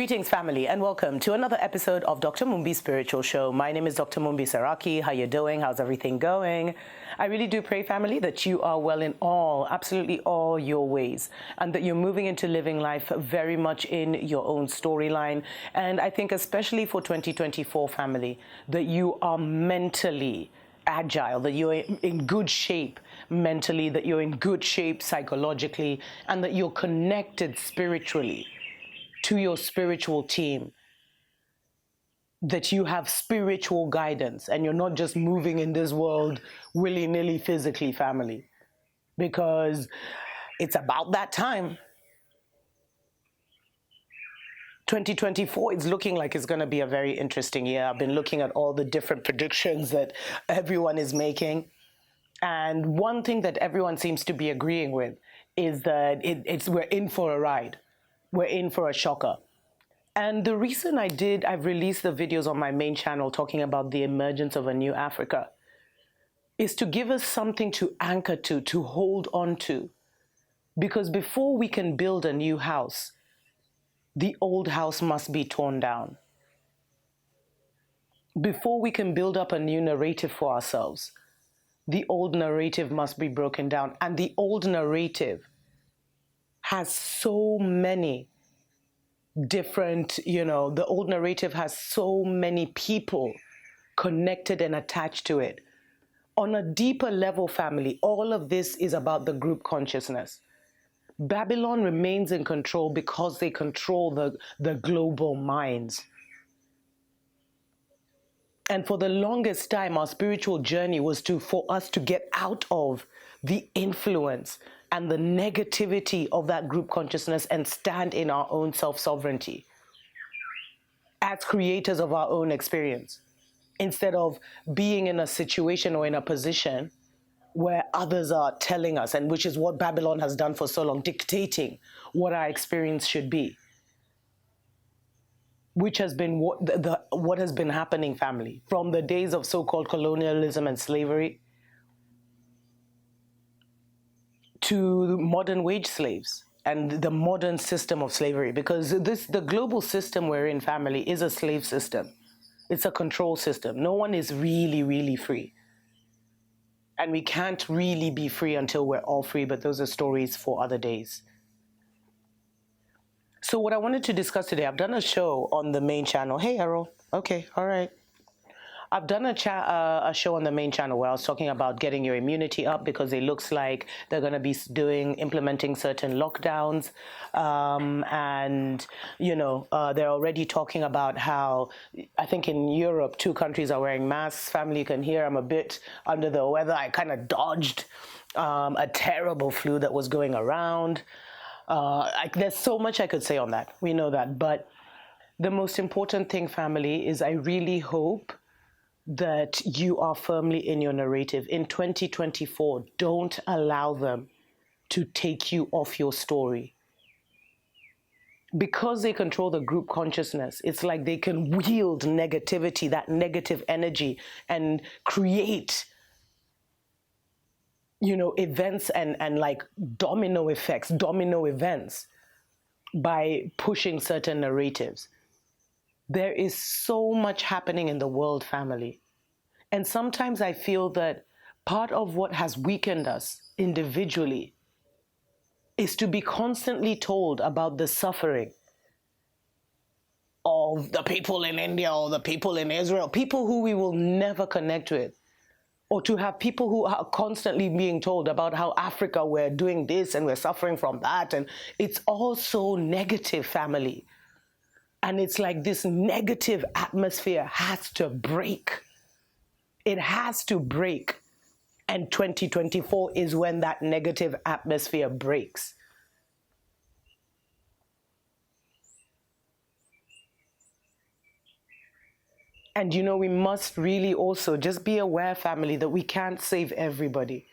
Greetings, family, and welcome to another episode of Dr. Mumbi's Spiritual Show. My name is Dr. Mumbi Saraki. How you doing? How's everything going? I really do pray, family, that you are well in absolutely all your ways, and that you're moving into living life very much in your own storyline. And I think especially for 2024, family, that you are mentally agile, that you're in good shape mentally, that you're in good shape psychologically, and that you're connected spiritually to your spiritual team, that you have spiritual guidance and you're not just moving in this world willy-nilly physically, family, because it's about that time. 2024 is looking like it's going to be a very interesting year. I've been looking at all the different predictions that everyone is making, and one thing that everyone seems to be agreeing with is that we're in for a ride. We're in for a shocker. And the reason I've released the videos on my main channel talking about the emergence of a new Africa is to give us something to anchor to hold on to. Because before we can build a new house, the old house must be torn down. Before we can build up a new narrative for ourselves, the old narrative must be broken down. And the old narrative has so many different, the old narrative has so many people connected and attached to it. On a deeper level, family, all of this is about the group consciousness. Babylon remains in control because they control the global minds. And for the longest time, our spiritual journey was for us to get out of the influence and the negativity of that group consciousness and stand in our own self-sovereignty as creators of our own experience, instead of being in a situation or in a position where others are telling us, and which is what Babylon has done for so long, dictating what our experience should be, which has been what has been happening, family, from the days of so-called colonialism and slavery to modern wage slaves and the modern system of slavery. Because the global system we're in, family, is a slave system. It's a control system. No one is really, really free. And we can't really be free until we're all free, but those are stories for other days. So what I wanted to discuss today, I've done a show on the main channel. Hey, Errol. Okay, all right. I've done a show on the main channel where I was talking about getting your immunity up, because it looks like they're going to be implementing certain lockdowns. They're already talking about how, I think in Europe, 2 countries are wearing masks. Family, you can hear I'm a bit under the weather. I kind of dodged a terrible flu that was going around. There's so much I could say on that. We know that. But the most important thing, family, is I really hope that you are firmly in your narrative. In 2024, don't allow them to take you off your story. Because they control the group consciousness, it's like they can wield negativity, that negative energy, and create, events and like domino effects, domino events by pushing certain narratives. There is so much happening in the world, family. And sometimes I feel that part of what has weakened us individually is to be constantly told about the suffering of the people in India or the people in Israel, people who we will never connect with. Or to have people who are constantly being told about how Africa, we're doing this and we're suffering from that. And it's all so negative, family. And it's like this negative atmosphere has to break. It has to break. And 2024 is when that negative atmosphere breaks. And we must really also just be aware, family, that we can't save everybody.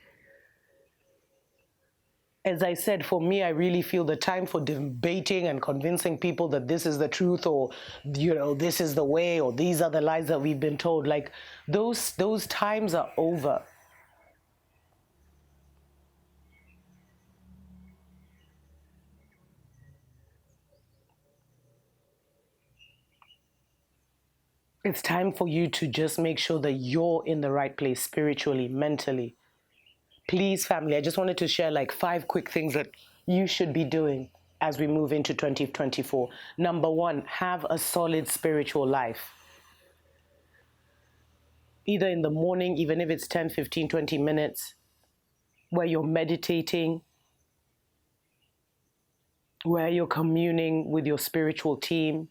As I said, for me, I really feel the time for debating and convincing people that this is the truth, or, this is the way, or these are the lies that we've been told. Like, those times are over. It's time for you to just make sure that you're in the right place spiritually, mentally. Please, family, I just wanted to share like 5 quick things that you should be doing as we move into 2024. Number 1, have a solid spiritual life. Either in the morning, even if it's 10, 15, 20 minutes, where you're meditating, where you're communing with your spiritual team,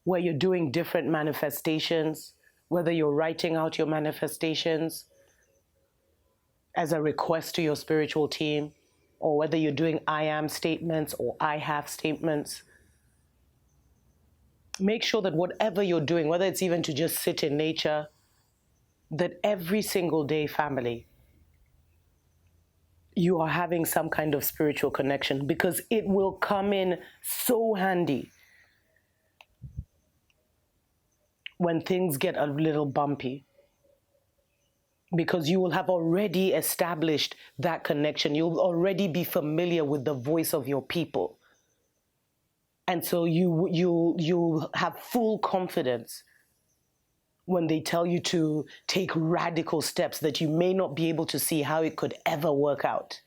where you're doing different manifestations, whether you're writing out your manifestations as a request to your spiritual team, or whether you're doing I am statements or I have statements. Make sure that whatever you're doing, whether it's even to just sit in nature, that every single day, family, you are having some kind of spiritual connection, because it will come in so handy when things get a little bumpy, because you will have already established that connection. You'll already be familiar with the voice of your people. And so you have full confidence when they tell you to take radical steps that you may not be able to see how it could ever work out.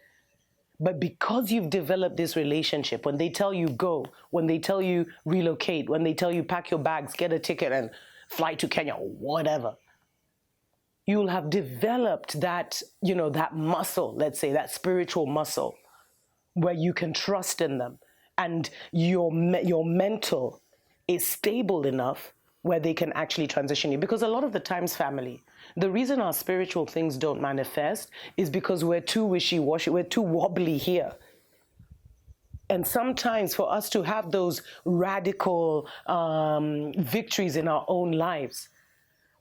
But because you've developed this relationship, when they tell you go, when they tell you relocate, when they tell you pack your bags, get a ticket and fly to Kenya or whatever, you'll have developed that, that muscle, let's say, that spiritual muscle, where you can trust in them. And your mental is stable enough where they can actually transition you. Because a lot of the times, family, the reason our spiritual things don't manifest is because we're too wishy-washy, we're too wobbly here. And sometimes for us to have those radical victories in our own lives,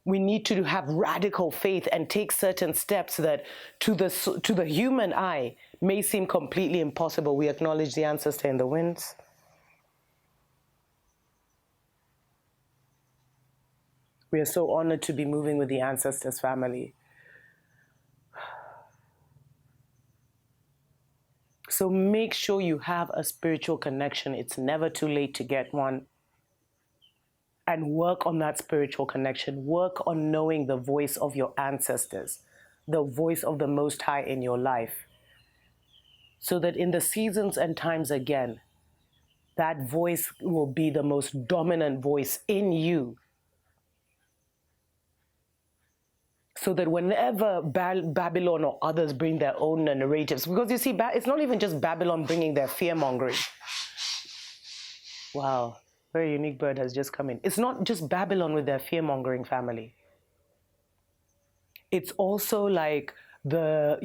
we need to have radical faith and take certain steps that to the human eye may seem completely impossible. We acknowledge the ancestor in the winds. We are so honored to be moving with the ancestors, family. So make sure you have a spiritual connection. It's never too late to get one. And work on that spiritual connection. Work on knowing the voice of your ancestors, the voice of the Most High in your life, so that in the seasons and times again, that voice will be the most dominant voice in you. So that whenever Babylon or others bring their own narratives, because you see, it's not even just Babylon bringing their fear-mongering. Wow. Very unique bird has just come in. It's not just Babylon with their fear-mongering, family. It's also like the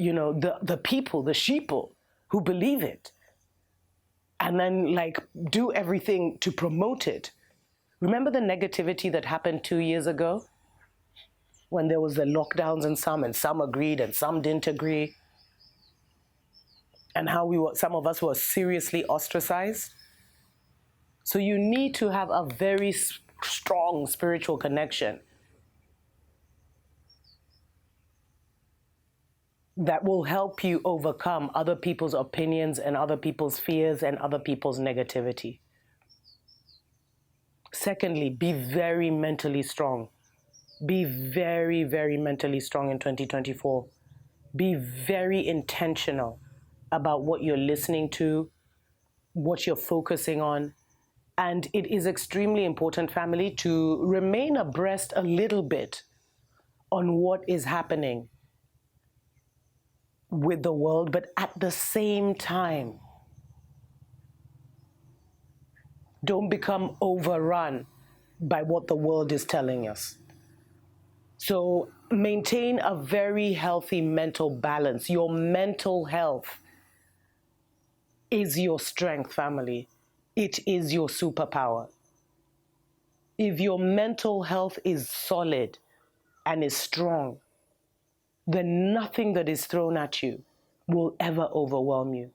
people, the sheeple who believe it and then like do everything to promote it. Remember the negativity that happened 2 years ago when there was the lockdowns and some agreed and some didn't agree, and how some of us were seriously ostracized? So you need to have a very strong spiritual connection that will help you overcome other people's opinions and other people's fears and other people's negativity. Secondly, be very mentally strong. Be very, very mentally strong in 2024. Be very intentional about what you're listening to, what you're focusing on. And it is extremely important, family, to remain abreast a little bit on what is happening with the world, but at the same time, don't become overrun by what the world is telling us. So maintain a very healthy mental balance. Your mental health is your strength, family. It is your superpower. If your mental health is solid and is strong, then nothing that is thrown at you will ever overwhelm you.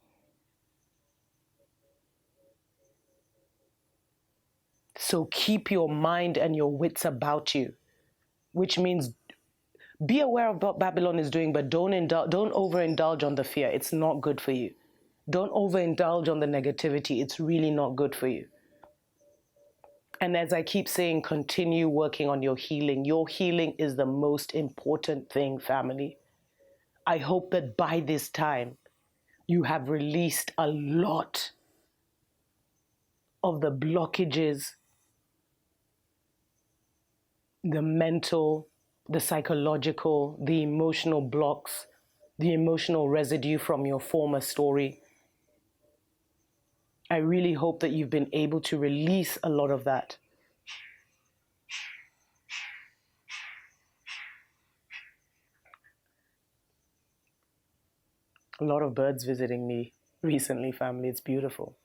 So keep your mind and your wits about you, which means be aware of what Babylon is doing, but don't overindulge on the fear. It's not good for you. Don't overindulge on the negativity. It's really not good for you. And as I keep saying, continue working on your healing. Your healing is the most important thing, family. I hope that by this time, you have released a lot of the blockages, the mental, the psychological, the emotional blocks, the emotional residue from your former story. I really hope that you've been able to release a lot of that. A lot of birds visiting me recently, family. It's beautiful.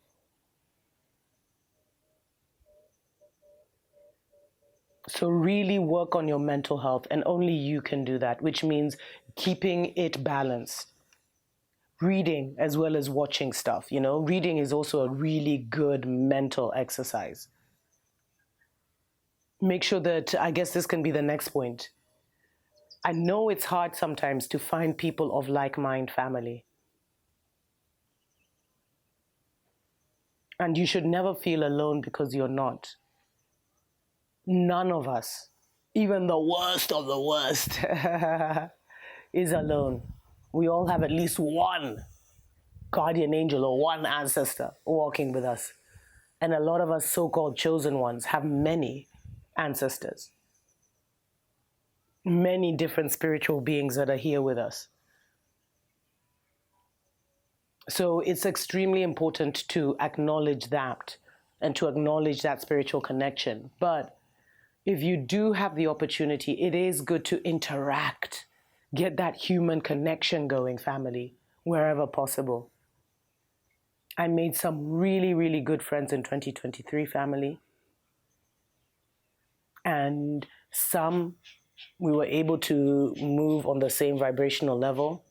So really work on your mental health, and only you can do that, which means keeping it balanced. Reading as well as watching stuff, reading is also a really good mental exercise. Make sure that, I guess this can be the next point. I know it's hard sometimes to find people of like mind, family. And you should never feel alone, because you're not. None of us, even the worst of the worst, is alone. We all have at least one guardian angel or one ancestor walking with us. And a lot of us so-called chosen ones have many ancestors, many different spiritual beings that are here with us. So it's extremely important to acknowledge that and to acknowledge that spiritual connection. But if you do have the opportunity, it is good to interact, get that human connection going, family, wherever possible. I made some really, really good friends in 2023, family. And some we were able to move on the same vibrational level.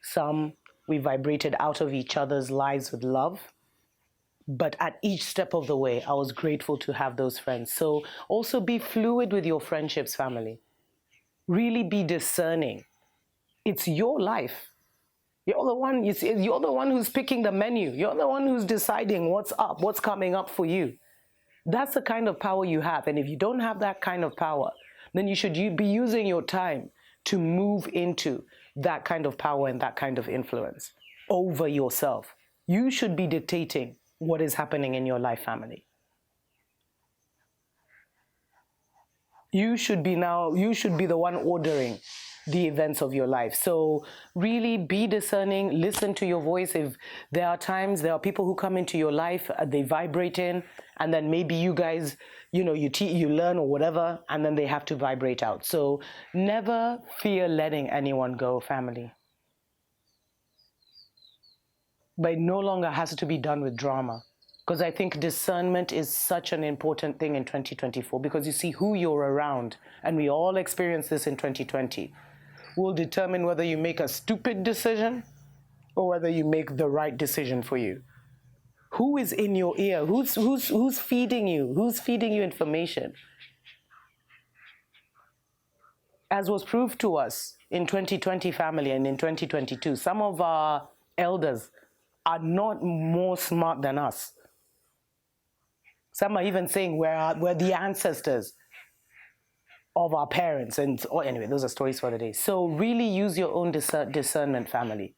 Some we vibrated out of each other's lives with love. But at each step of the way, I was grateful to have those friends. So also be fluid with your friendships, family. Really be discerning. It's your life. You're the one, you're the one who's picking the menu. You're the one who's deciding what's up, what's coming up for you. That's the kind of power you have. And if you don't have that kind of power, then you should be using your time to move into that kind of power and that kind of influence over yourself. You should be dictating what is happening in your life, family. You should be the one ordering the events of your life. So really be discerning, listen to your voice. If there are people who come into your life, they vibrate in, and then maybe you guys, you learn or whatever, and then they have to vibrate out. So never fear letting anyone go, family. But it no longer has to be done with drama. Because I think discernment is such an important thing in 2024, because you see who you're around, and we all experienced this in 2020, will determine whether you make a stupid decision or whether you make the right decision for you. Who is in your ear? Who's feeding you? Who's feeding you information? As was proved to us in 2020, family, and in 2022, some of our elders are not more smart than us. Some are even saying we're the ancestors of our parents. And anyway, those are stories for the day. So really use your own discernment, family,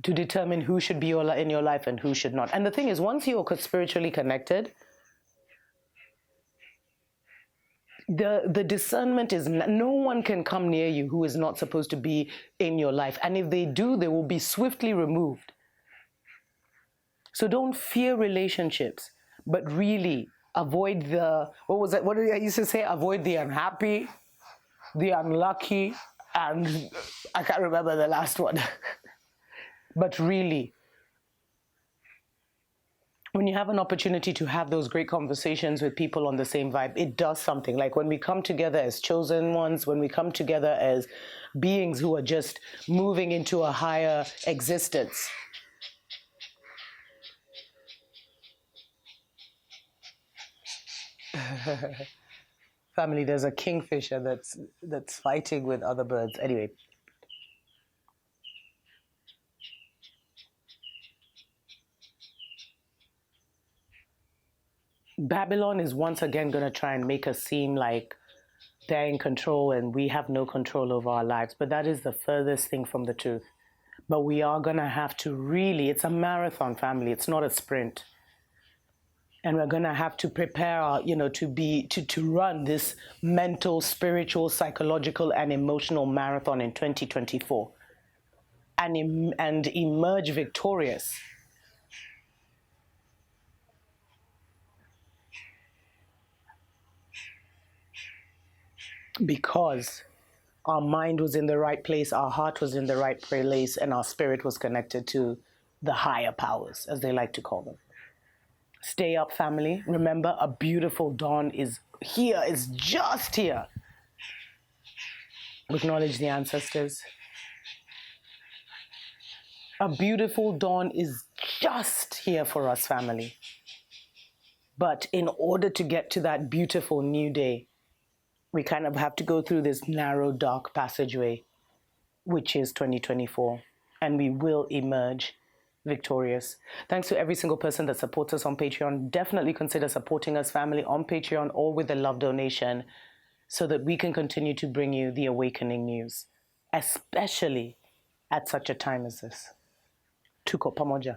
to determine who should be in your life and who should not. And the thing is, once you're spiritually connected, the discernment is no one can come near you who is not supposed to be in your life. And if they do, they will be swiftly removed. So don't fear relationships, but really avoid what did I used to say? Avoid the unhappy, the unlucky, and I can't remember the last one. But really, when you have an opportunity to have those great conversations with people on the same vibe, it does something. Like when we come together as chosen ones, when we come together as beings who are just moving into a higher existence. Family, there's a kingfisher that's fighting with other birds. Anyway. Babylon is once again going to try and make us seem like they're in control and we have no control over our lives. But that is the furthest thing from the truth. But we are going to have to really, it's a marathon, family. It's not a sprint. And we're going to have to prepare our, to run this mental, spiritual, psychological, and emotional marathon in 2024 and emerge victorious. Because our mind was in the right place, our heart was in the right place, and our spirit was connected to the higher powers, as they like to call them. Stay up, family. Remember, a beautiful dawn is here, it's just here. Acknowledge the ancestors. A beautiful dawn is just here for us, family. But in order to get to that beautiful new day, we kind of have to go through this narrow, dark passageway, which is 2024, and we will emerge victorious. Thanks to every single person that supports us on Patreon. Definitely consider supporting us, family, on Patreon or with a love donation so that we can continue to bring you the awakening news, especially at such a time as this. Tuko pamoja.